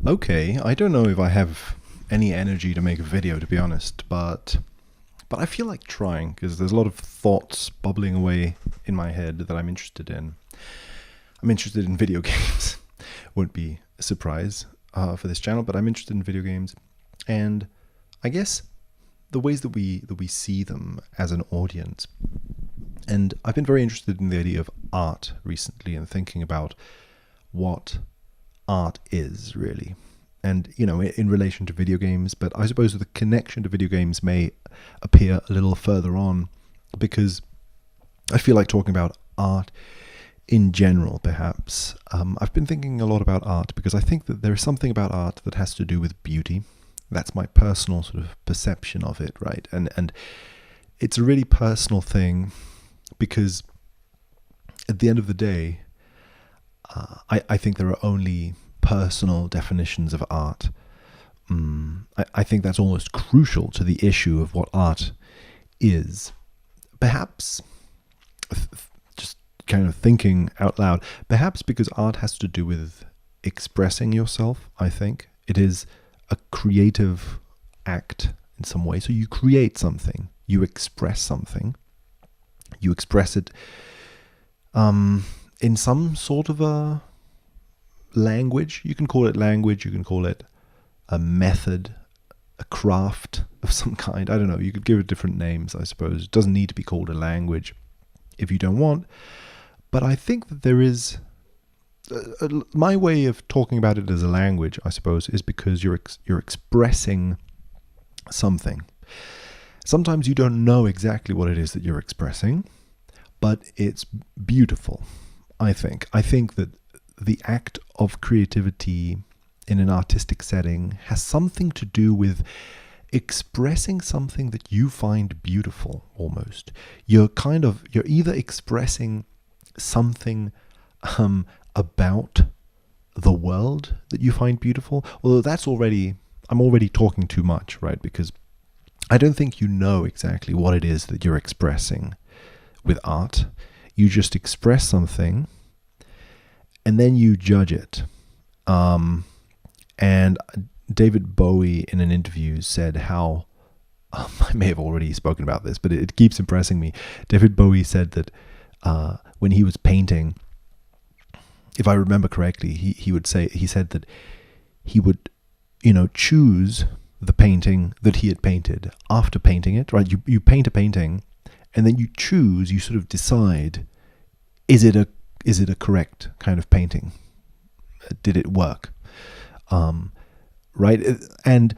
Okay, I don't know if I have any energy to make a video, to be honest, but I feel like trying because there's a lot of thoughts bubbling away in my head that I'm interested in. I'm interested in video games. Won't be a surprise for this channel, but I'm interested in video games, and I guess the ways that we see them as an audience. And I've been very interested in the idea of art recently and thinking about what art is really. And, in relation to video games, but I suppose the connection to video games may appear a little further on because I feel like talking about art in general, perhaps. I've been thinking a lot about art because I think that there is something about art that has to do with beauty. That's my personal sort of perception of it, right? And it's a really personal thing because at the end of the day, I think there are only personal definitions of art. I think that's almost crucial to the issue of what art is. Perhaps, just kind of thinking out loud, perhaps because art has to do with expressing yourself, I think. It is a creative act in some way. So you create something, you express something, you express it in some sort of a language. You can call it language, you can call it a method, a craft of some kind. I don't know, you could give it different names, I suppose. It doesn't need to be called a language if you don't want. But I think that there is my way of talking about it as a language, I suppose, is because you're expressing something. Sometimes you don't know exactly what it is that you're expressing, but it's beautiful, I think. I think that the act of creativity in an artistic setting has something to do with expressing something that you find beautiful, almost. You're either expressing something about the world that you find beautiful, although I'm already talking too much, right? Because I don't think you know exactly what it is that you're expressing with art. You just express something and then you judge it. And David Bowie in an interview said how, I may have already spoken about this, but it keeps impressing me. David Bowie said that when he was painting, if I remember correctly, he said that he would, choose the painting that he had painted after painting it, right? You paint a painting and then you sort of decide, is it a correct kind of painting? Did it work? Right? And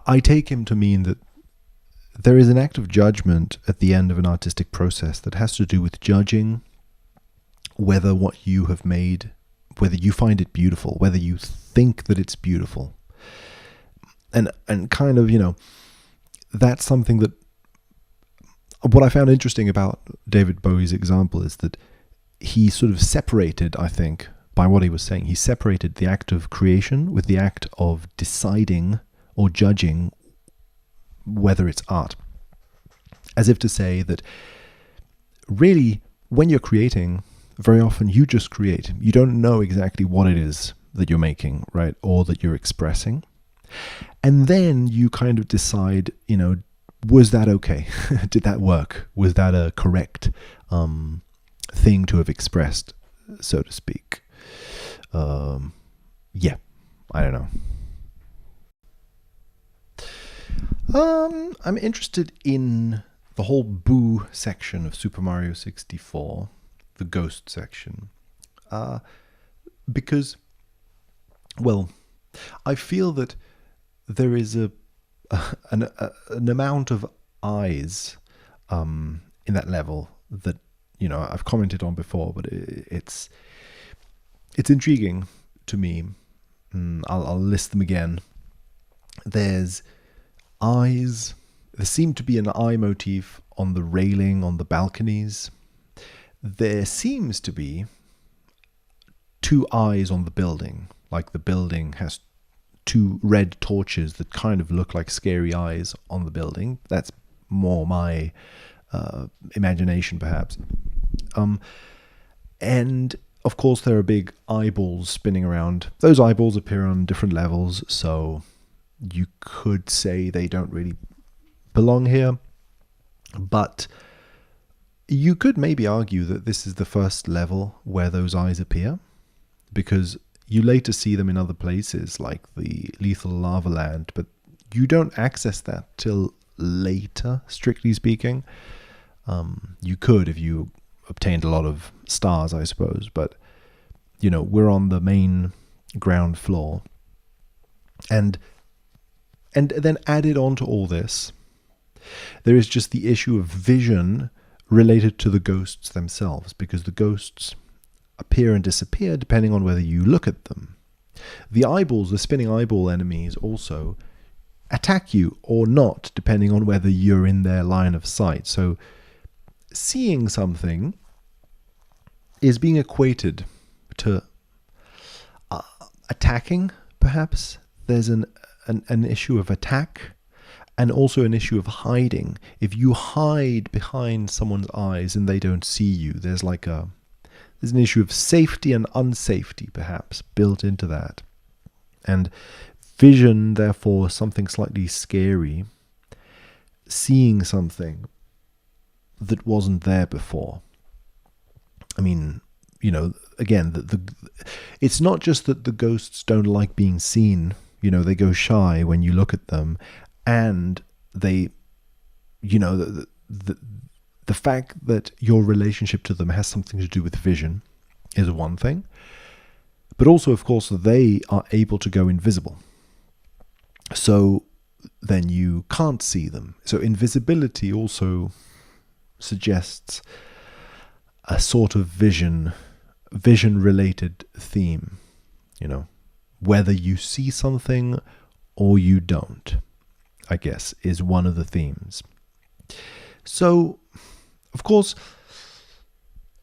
I take him to mean that there is an act of judgment at the end of an artistic process that has to do with judging whether what you have made, whether you find it beautiful, whether you think that it's beautiful. And kind of, that's something that, what I found interesting about David Bowie's example is that he sort of separated, I think, by what he was saying, he separated the act of creation with the act of deciding or judging whether it's art. As if to say that really, when you're creating, very often you just create. You don't know exactly what it is that you're making, right? Or that you're expressing. And then you kind of decide, was that okay? Did that work? Was that a correct thing to have expressed, so to speak? Yeah, I don't know. I'm interested in the whole Boo section of Super Mario 64, the ghost section, because, well, I feel that there is an amount of eyes in that level that I've commented on before, but it's intriguing to me. I'll list them again. There's eyes. There seemed to be an eye motif on the railing on the balconies. There seems to be two eyes on the building, like the building has two red torches that kind of look like scary eyes on the building. That's more my imagination, perhaps. And of course, there are big eyeballs spinning around. Those eyeballs appear on different levels, so you could say they don't really belong here. But you could maybe argue that this is the first level where those eyes appear, because you later see them in other places, like the Lethal Lava Land, but you don't access that till later, strictly speaking. You could if you obtained a lot of stars, I suppose, but we're on the main ground floor. And then added on to all this, there is just the issue of vision related to the ghosts themselves, because the ghosts appear and disappear depending on whether you look at them. The eyeballs, the spinning eyeball enemies, also attack you or not, depending on whether you're in their line of sight. So seeing something is being equated to attacking, perhaps. There's an issue of attack and also an issue of hiding. If you hide behind someone's eyes and they don't see you, there's an issue of safety and unsafety, perhaps, built into that. And vision, therefore, something slightly scary. Seeing something that wasn't there before. I mean, again, it's not just that the ghosts don't like being seen. They go shy when you look at them, and they, the fact that your relationship to them has something to do with vision is one thing. But also, of course, they are able to go invisible. So then you can't see them. So invisibility also suggests a sort of vision-related theme. Whether you see something or you don't, I guess, is one of the themes. So, of course,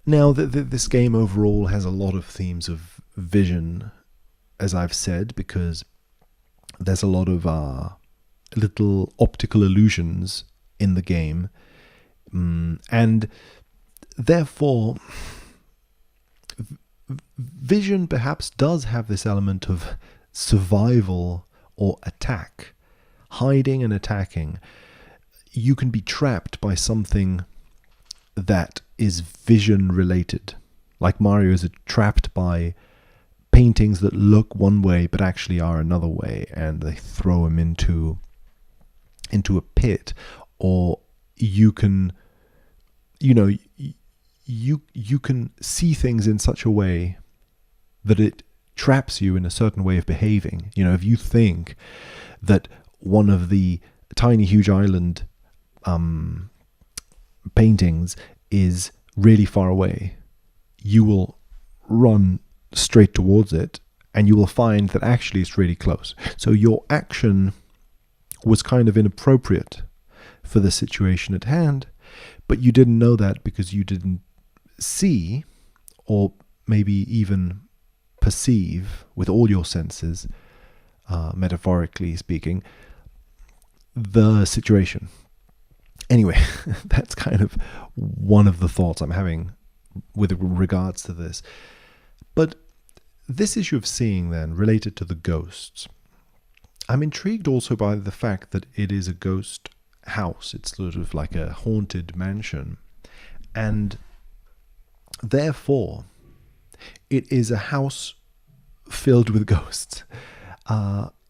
now this game overall has a lot of themes of vision, as I've said, because there's a lot of little optical illusions in the game, and therefore vision perhaps does have this element of survival or attack, hiding and attacking. You can be trapped by something that is vision related, like Mario is trapped by paintings that look one way but actually are another way, and they throw him into a pit. Or you can you can see things in such a way that it traps you in a certain way of behaving. If you think that one of the Tiny Huge Island paintings is really far away, you will run straight towards it, and you will find that actually it's really close. So your action was kind of inappropriate for the situation at hand, but you didn't know that because you didn't see, or maybe even perceive with all your senses, metaphorically speaking, the situation. Anyway, that's kind of one of the thoughts I'm having with regards to this. But this issue of seeing, then, related to the ghosts, I'm intrigued also by the fact that it is a ghost house. It's sort of like a haunted mansion. And therefore, it is a house filled with ghosts.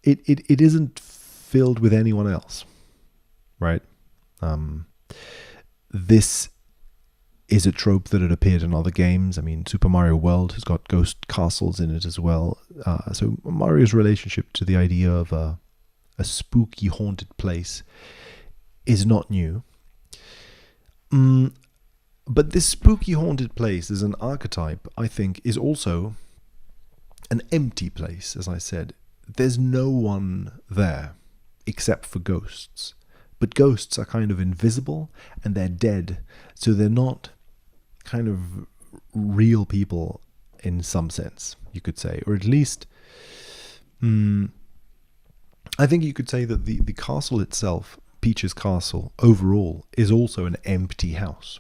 It isn't filled with anyone else, right? This is a trope that had appeared in other games. I mean, Super Mario World has got ghost castles in it as well. So Mario's relationship to the idea of a spooky, haunted place is not new. But this spooky, haunted place as an archetype, I think, is also an empty place, as I said. There's no one there except for ghosts. But ghosts are kind of invisible and they're dead. So they're not kind of real people in some sense, you could say. Or at least, I think you could say that the castle itself, Peach's Castle, overall, is also an empty house.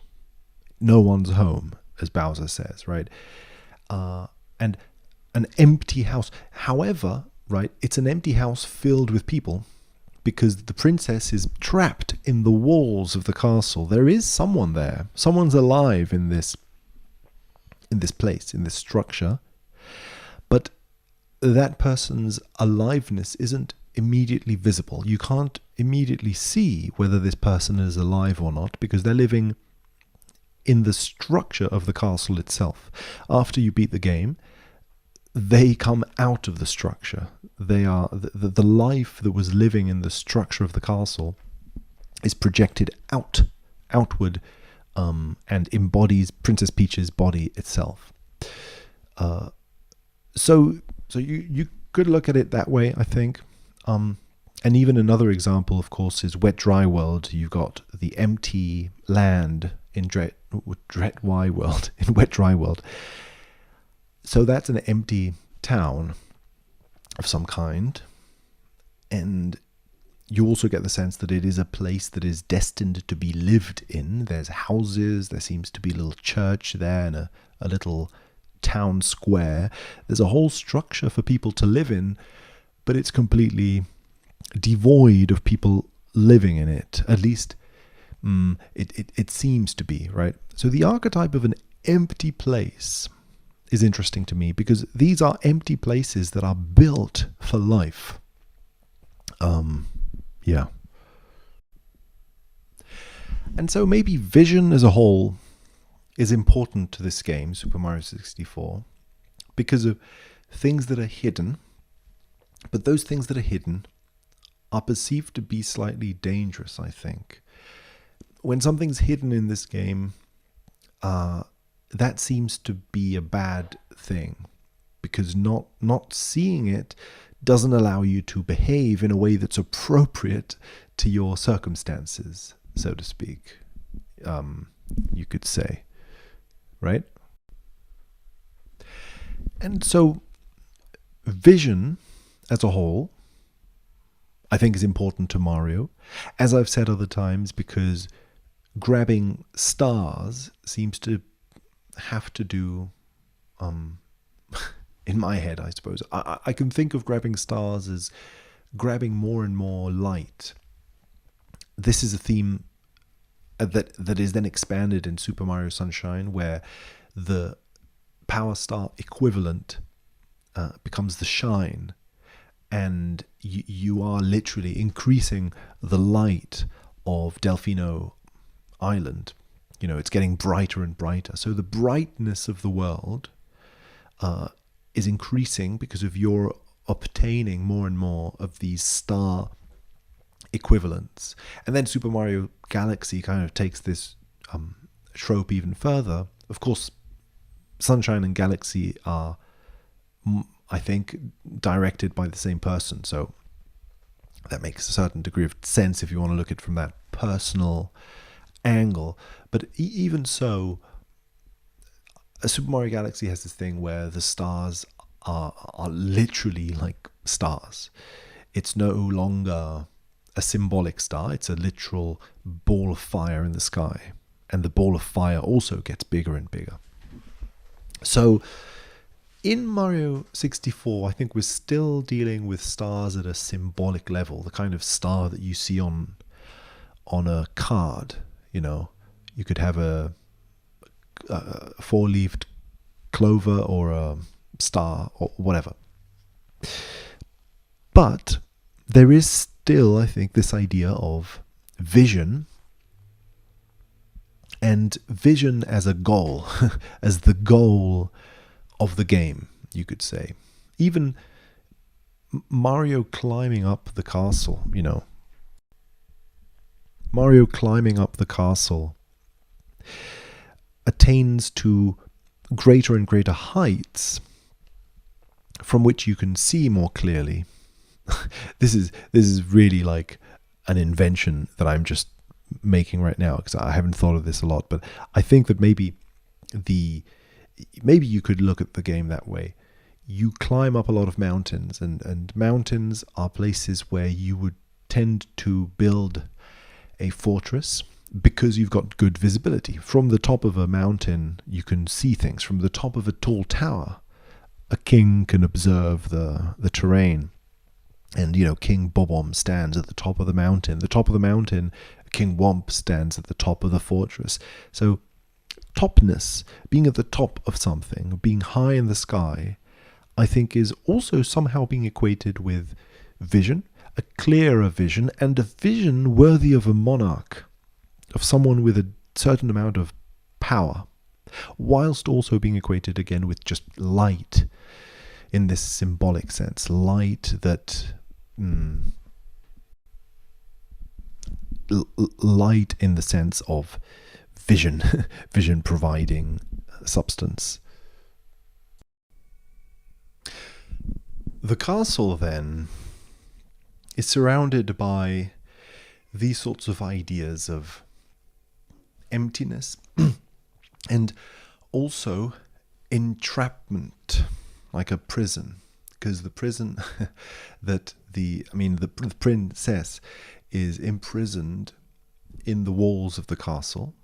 No one's home, as Bowser says, right? and an empty house. However, right, it's an empty house filled with people because the princess is trapped in the walls of the castle. There is someone there. Someone's alive in this place, in this structure. But that person's aliveness isn't immediately visible. You can't immediately see whether this person is alive or not because they're living in the structure of the castle itself. After you beat the game, they come out of the structure. They are the life that was living in the structure of the castle is projected outward, and embodies Princess Peach's body itself. So you could look at it that way, I think. And even another example, of course, is Wet Dry World. You've got the empty land in Wet Dry World. So that's an empty town of some kind. And you also get the sense that it is a place that is destined to be lived in. There's houses, there seems to be a little church there and a little town square. There's a whole structure for people to live in, but it's completely devoid of people living in it. At least it seems to be, right? So the archetype of an empty place is interesting to me because these are empty places that are built for life. Yeah. And so maybe vision as a whole is important to this game, Super Mario 64, because of things that are hidden. But those things that are hidden are perceived to be slightly dangerous, I think. When something's hidden in this game, that seems to be a bad thing, because not seeing it doesn't allow you to behave in a way that's appropriate to your circumstances, so to speak, you could say, right? And so vision as a whole, I think, is important to Mario, as I've said other times, because grabbing stars seems to have to do, in my head, I suppose, I can think of grabbing stars as grabbing more and more light. This is a theme that is then expanded in Super Mario Sunshine, where the Power Star equivalent becomes the shine, and you are literally increasing the light of Delfino Island. You know, it's getting brighter and brighter. So the brightness of the world is increasing because of your obtaining more and more of these star equivalents. And then Super Mario Galaxy kind of takes this trope even further. Of course, Sunshine and Galaxy are, I think, directed by the same person. So that makes a certain degree of sense if you want to look at it from that personal angle. But even so, Super Mario Galaxy has this thing where the stars are literally like stars. It's no longer a symbolic star, it's a literal ball of fire in the sky. And the ball of fire also gets bigger and bigger. So in Mario 64, I think we're still dealing with stars at a symbolic level, the kind of star that you see on a card. You know, you could have a four-leaved clover or a star or whatever. But there is still, I think, this idea of vision, and vision as a goal, as the goal of the game, you could say. Even Mario climbing up the castle, you know. Mario climbing up the castle attains to greater and greater heights from which you can see more clearly. This is really like an invention that I'm just making right now, because I haven't thought of this a lot, but I think that maybe you could look at the game that way. You climb up a lot of mountains, and mountains are places where you would tend to build a fortress because you've got good visibility. From the top of a mountain, you can see things. From the top of a tall tower, a king can observe the terrain. And, King Bobom stands at the top of the mountain. The top of the mountain, King Womp stands at the top of the fortress. So topness, being at the top of something, being high in the sky, I think is also somehow being equated with vision, a clearer vision, and a vision worthy of a monarch, of someone with a certain amount of power, whilst also being equated again with just light in this symbolic sense. Light that... light in the sense of vision, vision providing substance. The castle, then, is surrounded by these sorts of ideas of emptiness and also entrapment, like a prison. Because the prison that the princess is imprisoned in the walls of the castle,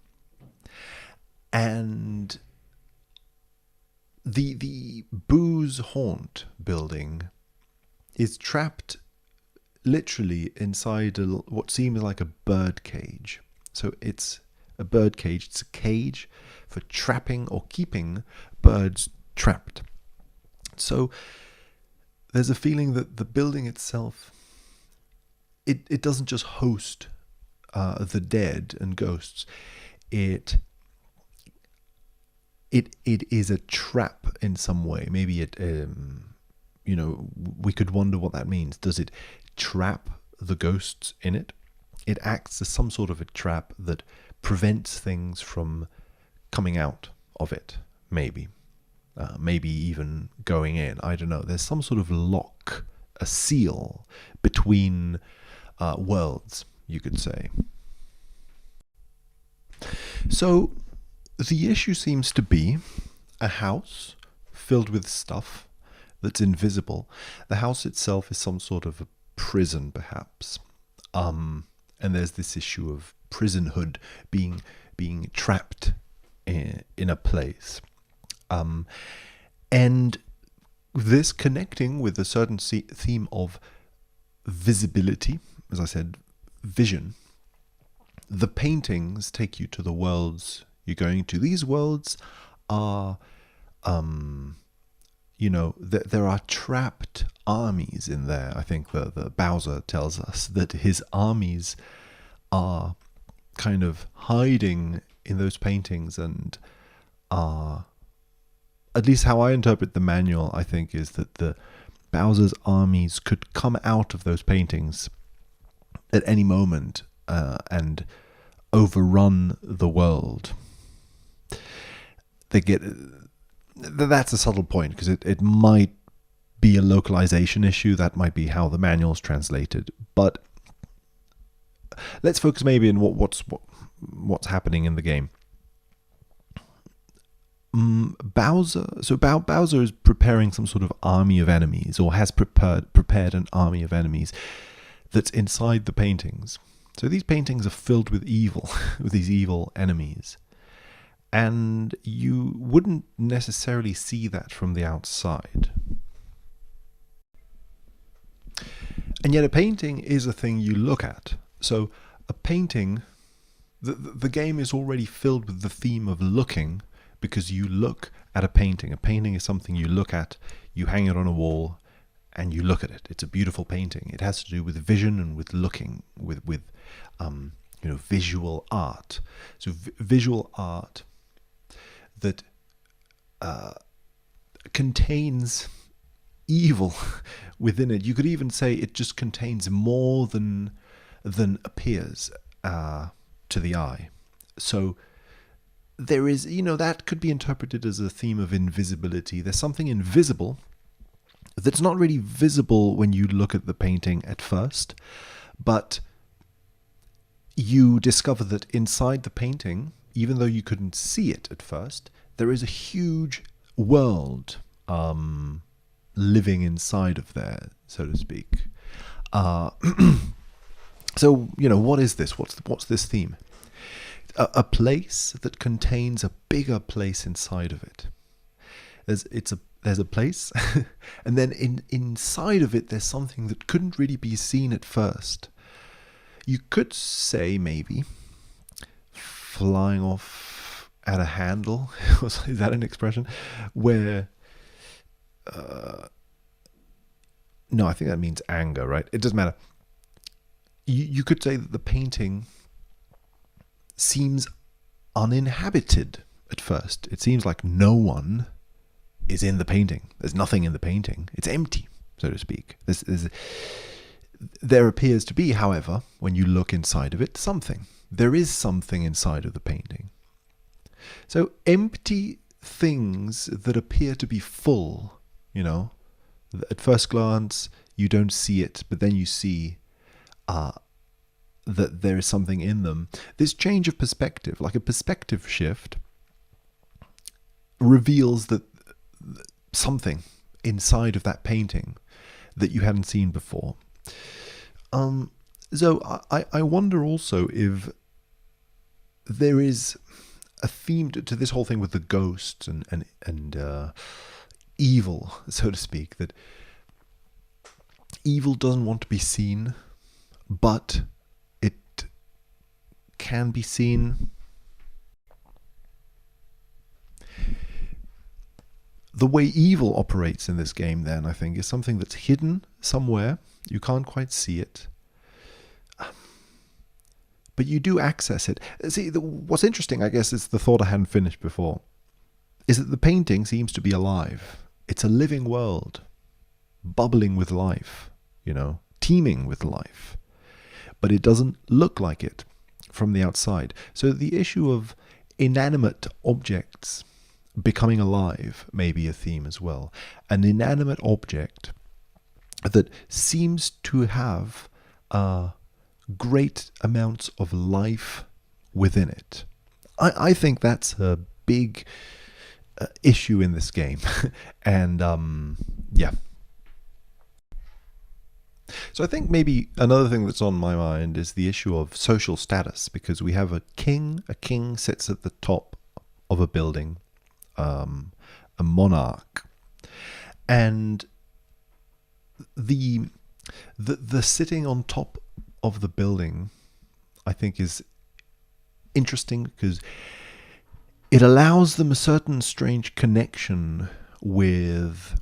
and the booze haunt building is trapped literally inside what seems like a bird cage. So it's a bird cage. It's a cage for trapping or keeping birds trapped. So there's a feeling that the building itself, it doesn't just host the dead and ghosts. It is a trap in some way. Maybe we could wonder what that means. Does it trap the ghosts in it? It acts as some sort of a trap that prevents things from coming out of it, maybe. Maybe even going in. I don't know. There's some sort of lock, a seal between worlds, you could say. So the issue seems to be a house filled with stuff that's invisible. The house itself is some sort of a prison, perhaps. And there's this issue of prisonhood, being trapped in a place. And this connecting with a certain theme of visibility, as I said, vision. The paintings take you to the worlds you're going to. These worlds are, there are trapped armies in there. I think the Bowser tells us that his armies are kind of hiding in those paintings and are... At least how I interpret the manual, I think, is that the Bowser's armies could come out of those paintings at any moment and overrun the world. That's a subtle point, because it might be a localization issue. That might be how the manual's translated. But let's focus maybe on what's happening in the game. Bowser is preparing some sort of army of enemies, or has prepared an army of enemies that's inside the paintings. So these paintings are filled with evil, with these evil enemies. And you wouldn't necessarily see that from the outside. And yet a painting is a thing you look at. So a painting, the game is already filled with the theme of looking, because you look at a painting. A painting is something you look at, you hang it on a wall, and you look at it. It's a beautiful painting. It has to do with vision and with looking, with visual art. So visual art that contains evil within it. You could even say it just contains more than appears to the eye. So there is, that could be interpreted as a theme of invisibility. There's something invisible that's not really visible when you look at the painting at first, but you discover that inside the painting, even though you couldn't see it at first, there is a huge world living inside of there, so to speak. So, what is this? What's this theme? a place that contains a bigger place inside of it. There's a place, and then inside of it there's something that couldn't really be seen at first. You could say maybe flying off at a handle. Is that an expression? Where no, I think that means anger, right? It doesn't matter. You could say that the painting seems uninhabited at first. It seems like no one is in the painting. There's nothing in the painting. It's empty, so to speak. There appears to be, however, when you look inside of it, something. There is something inside of the painting. So empty things that appear to be full, at first glance you don't see it, but then you see that there is something in them. This change of perspective, like a perspective shift, reveals that something inside of that painting that you hadn't seen before. So I wonder also if there is a theme to this whole thing with the ghosts and evil, so to speak, that evil doesn't want to be seen, but it can be seen. The way evil operates in this game, then, I think, is something that's hidden somewhere. You can't quite see it, but you do access it. See, what's interesting, I guess, is the thought I hadn't finished before, is that the painting seems to be alive. It's a living world, bubbling with life, teeming with life. But it doesn't look like it from the outside. So the issue of inanimate objects becoming alive may be a theme as well. An inanimate object that seems to have great amounts of life within it. I think that's a big issue in this game. And yeah. So I think maybe another thing that's on my mind is the issue of social status, because we have a king. A king sits at the top of a building, a monarch, and the sitting on top of the building, I think, is interesting because it allows them a certain strange connection with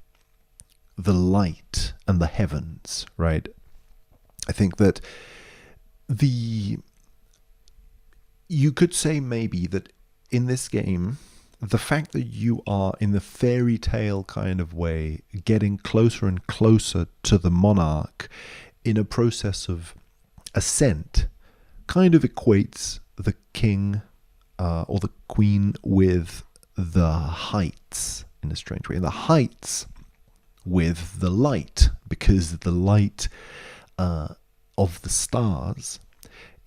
the light and the heavens, right? I think that you could say maybe that in this game, the fact that you are, in the fairy tale kind of way, getting closer and closer to the monarch in a process of ascent kind of equates the king or the queen with the heights in a strange way. And the heights with the light, because the light of the stars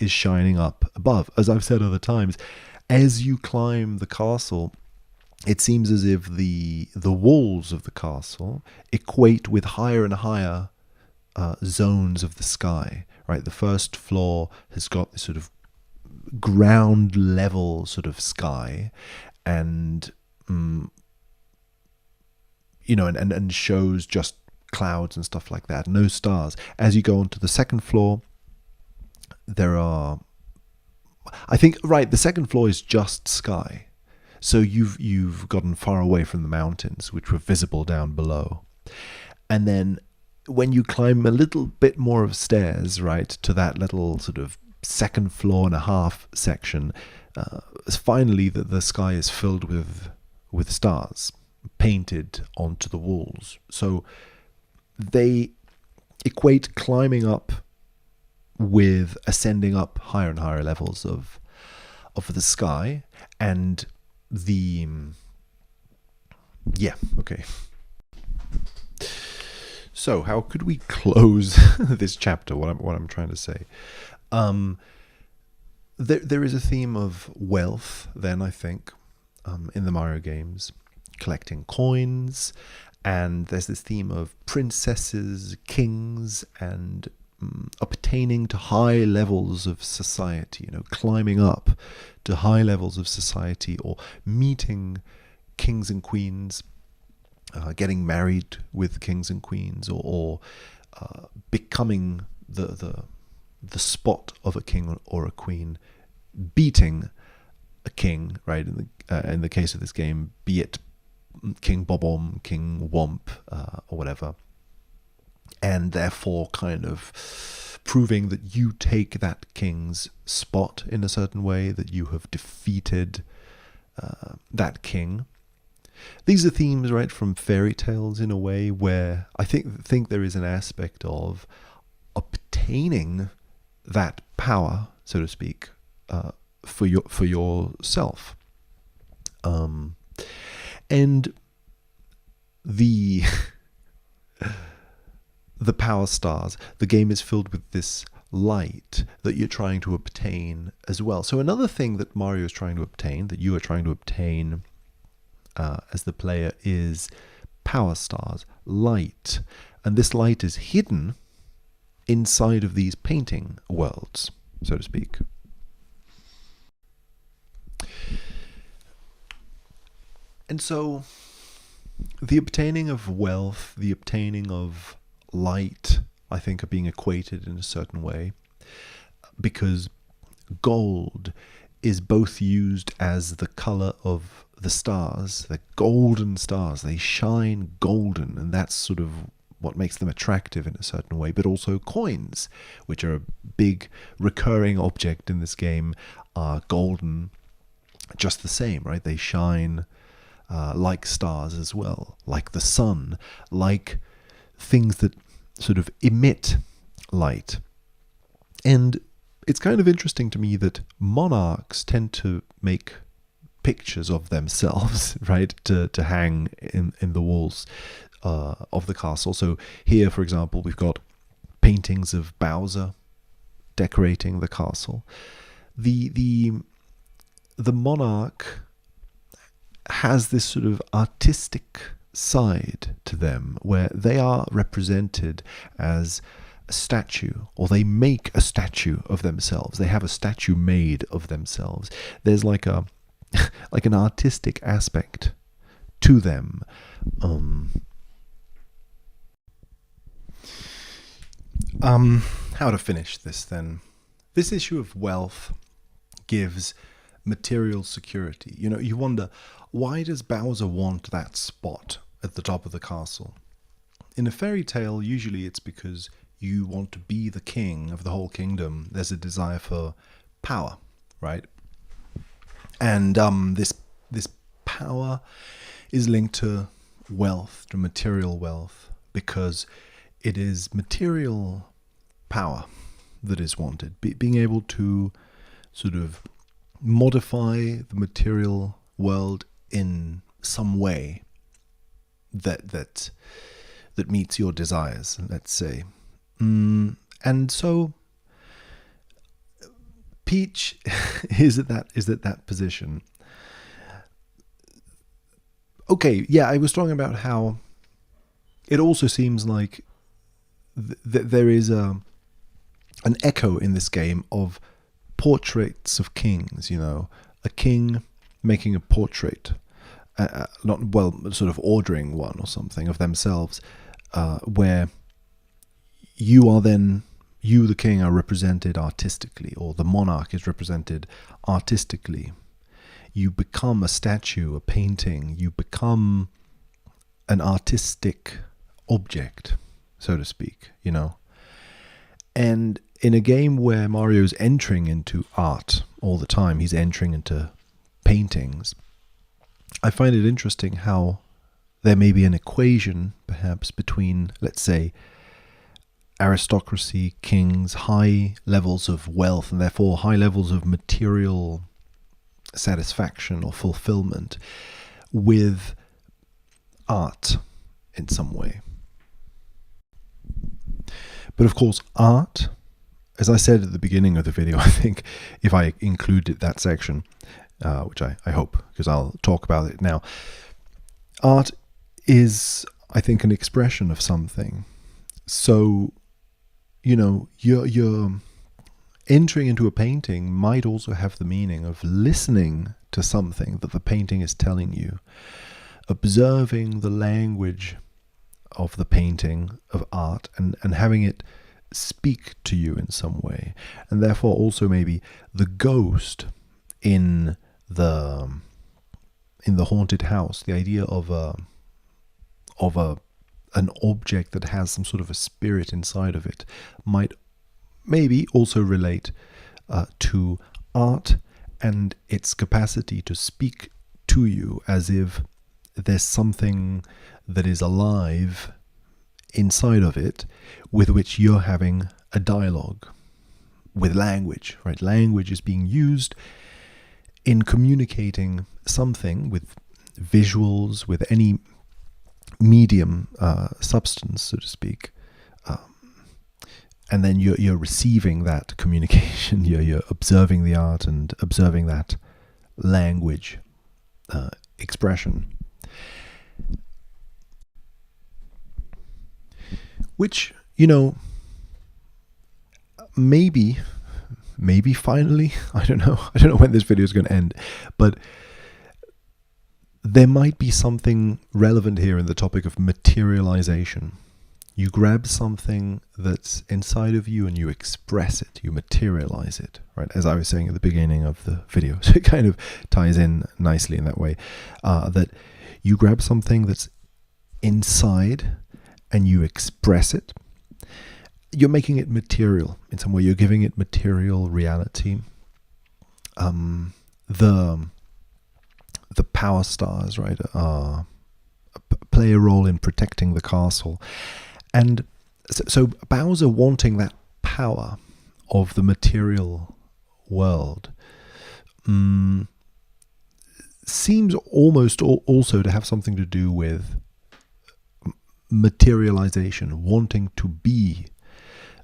is shining up above. As I've said other times, as you climb the castle, it seems as if the walls of the castle equate with higher and higher zones of the sky, right? The first floor has got this sort of ground level sort of sky, and and shows just clouds and stuff like that, no stars. As you go onto the second floor, there are, I think, right, the second floor is just sky. So you've gotten far away from the mountains, which were visible down below. And then when you climb a little bit more of stairs, right, to that little sort of second floor and a half section, finally the sky is filled with stars painted onto the walls. So they equate climbing up with ascending up higher and higher levels of the sky. And okay. So how could we close this chapter? What I'm trying to say. There is a theme of wealth then, I think, in the Mario games, collecting coins, and there's this theme of princesses, kings, and obtaining to high levels of society, climbing up to high levels of society, or meeting kings and queens, getting married with kings and queens, or becoming the spot of a king or a queen, beating a king, right? In the case of this game, be it King Bob-omb, King Womp, or whatever, and therefore kind of proving that you take that king's spot in a certain way, that you have defeated that king. These are themes, right, from fairy tales in a way, where I think there is an aspect of obtaining that power, so to speak, for yourself. And the power stars, the game is filled with this light that you're trying to obtain as well. So another thing that Mario is trying to obtain, that you are trying to obtain as the player, is power stars, light. And this light is hidden inside of these painting worlds, so to speak. And so the obtaining of wealth, the obtaining of light, I think, are being equated in a certain way, because gold is both used as the color of the stars, the golden stars. They shine golden, and that's sort of what makes them attractive in a certain way. But also coins, which are a big recurring object in this game, are golden just the same, right? They shine like stars as well, like the sun, like things that sort of emit light. And it's kind of interesting to me that monarchs tend to make pictures of themselves, right, to hang in the walls of the castle. So here, for example, we've got paintings of Bowser decorating the castle. The monarch has this sort of artistic side to them, where they are represented as a statue, or they make a statue of themselves. They have a statue made of themselves. There's like an artistic aspect to them. How to finish this then? This issue of wealth gives material security. You wonder, why does Bowser want that spot at the top of the castle? In a fairy tale, usually it's because you want to be the king of the whole kingdom. There's a desire for power, right? And this power is linked to wealth, to material wealth, because it is material power that is wanted. Being able to sort of modify the material world in some way that meets your desires, let's say. And so Peach is at that position. Okay, yeah, I was talking about how it also seems like there is an echo in this game of portraits of kings. A king making a portrait, sort of ordering one or something of themselves, where you, the king, are represented artistically, or the monarch is represented artistically. You become a statue, a painting. You become an artistic object, so to speak, And in a game where Mario's entering into art all the time, he's entering into paintings, I find it interesting how there may be an equation, perhaps, between, let's say, aristocracy, kings, high levels of wealth, and therefore high levels of material satisfaction or fulfillment, with art in some way. But of course, art, as I said at the beginning of the video, I think if I included that section, which I hope, because I'll talk about it now, art is, I think, an expression of something. So you're entering into a painting might also have the meaning of listening to something that the painting is telling you, observing the language of the painting of art and having it speak to you in some way. And therefore also maybe the ghost in the haunted house, the idea of an object that has some sort of a spirit inside of it might maybe also relate to art and its capacity to speak to you as if there's something that is alive inside of it with which you're having a dialogue with language, right? Language is being used in communicating something with visuals, with any medium substance, so to speak. And then you're receiving that communication, you're observing the art and observing that language expression. Which, maybe finally, I don't know when this video is going to end, but there might be something relevant here in the topic of materialization. You grab something that's inside of you and you express it, you materialize it, right? As I was saying at the beginning of the video. So it kind of ties in nicely in that way, that you grab something that's inside and you express it. You're making it material in some way. You're giving it material reality. The power stars, right, play a role in protecting the castle. And so Bowser wanting that power of the material world seems almost also to have something to do with materialization, wanting to be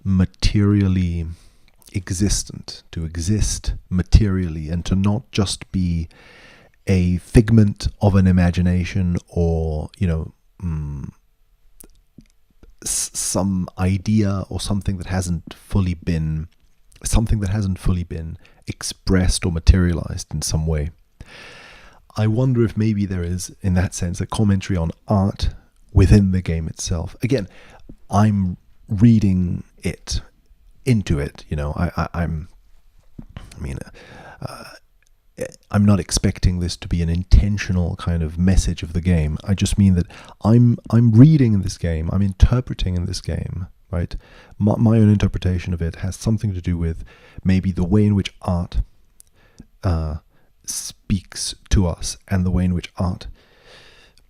materially existent, to exist materially, and to not just be a figment of an imagination or, some idea or something that hasn't fully been expressed or materialized in some way. I wonder if maybe there is, in that sense, a commentary on art within the game itself. Again, I'm reading it into it. I'm not expecting this to be an intentional kind of message of the game. I just mean that I'm reading in this game, I'm interpreting in this game, right? My own interpretation of it has something to do with maybe the way in which art speaks to us, and the way in which art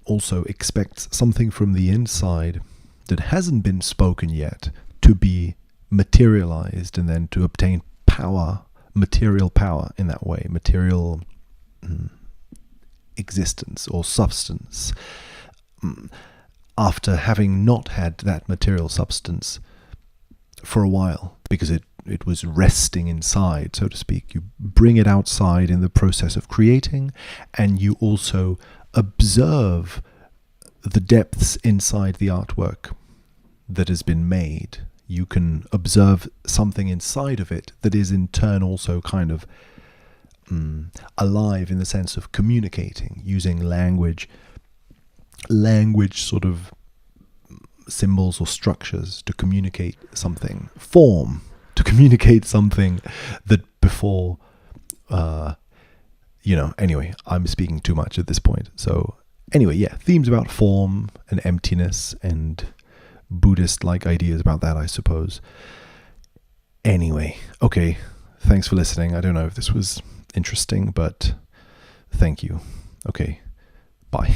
also expects something from the inside that hasn't been spoken yet to be materialized and then to obtain power, material power in that way, material existence or substance, after having not had that material substance for a while, because it was resting inside, so to speak. You bring it outside in the process of creating, and you also observe the depths inside the artwork that has been made. You can observe something inside of it that is in turn also kind of alive in the sense of communicating, using language sort of symbols or structures to communicate something, form to communicate something that before, anyway, I'm speaking too much at this point. So anyway, yeah, themes about form and emptiness and Buddhist-like ideas about that, I suppose. Anyway, okay, thanks for listening. I don't know if this was interesting, but thank you. Okay, bye.